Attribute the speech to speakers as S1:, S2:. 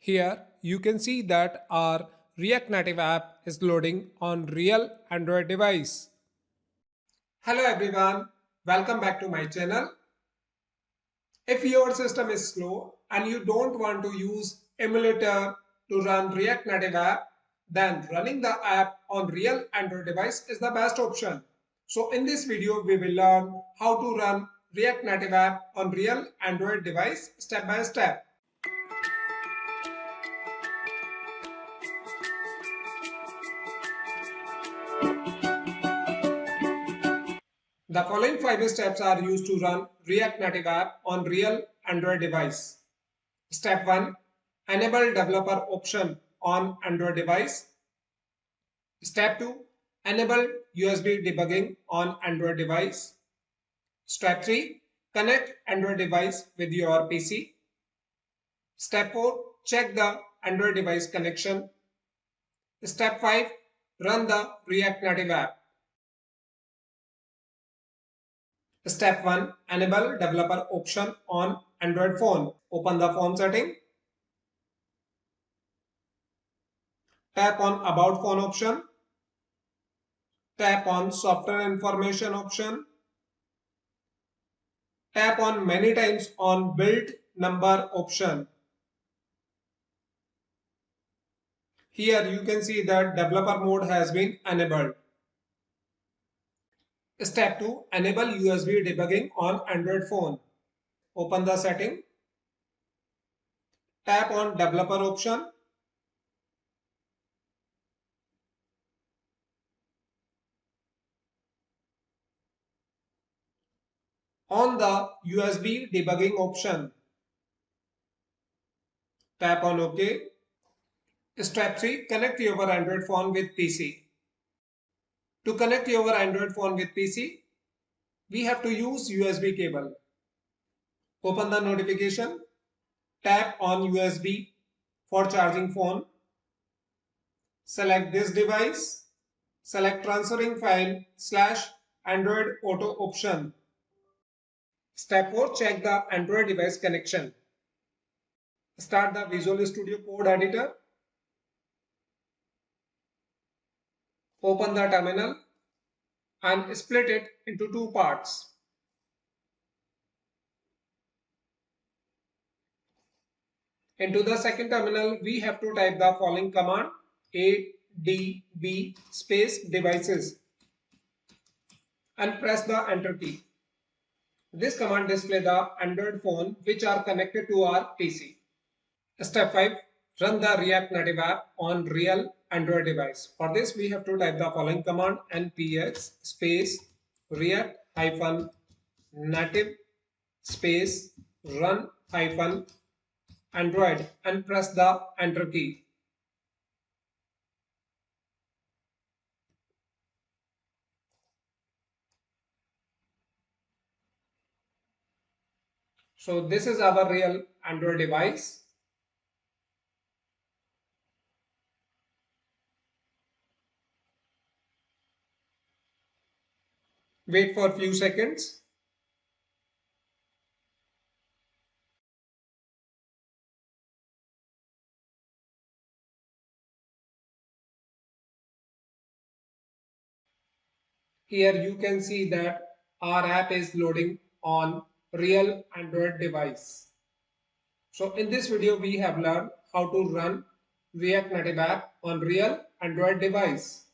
S1: Here you can see that our React Native app is loading on real Android device. Hello everyone, welcome back to my channel. If your system is slow and you don't want to use emulator to run React Native app, then running the app on real Android device is the best option. So in this video, we will learn how to run React Native app on real Android device step by step. The following 5 steps are used to run React Native app on real Android device. Step 1. Enable developer option on Android device. Step 2. Enable USB debugging on Android device. Step 3. Connect Android device with your PC. Step 4. Check the Android device connection. Step 5. Run the React Native app. Step 1. Enable developer option on Android phone. Open the phone setting. Tap on About phone option. Tap on Software information option. Tap on many times on Build number option. Here you can see that developer mode has been enabled. Step 2. Enable USB debugging on Android phone. Open the setting. Tap on developer option. On the USB debugging option, tap on OK. Step 3. Connect your Android phone with PC. To connect your Android phone with PC, we have to use USB cable. Open the notification. Tap on USB for charging phone. Select this device. Select transferring file / Android Auto option. Step 4. Check the Android device connection. Start the Visual Studio Code editor. Open the terminal and split it into two parts. Into the second terminal, we have to type the following command: ADB space devices and press the enter key. This command displays the Android phone which are connected to our PC. Step 5. Run the React Native app on real Android device. For this, we have to type the following command: npx space react native space run Android and press the enter key. So this is our real Android device. Wait for a few seconds. Here you can see that our app is loading on real Android device. So in this video, we have learned how to run React Native app on real Android device.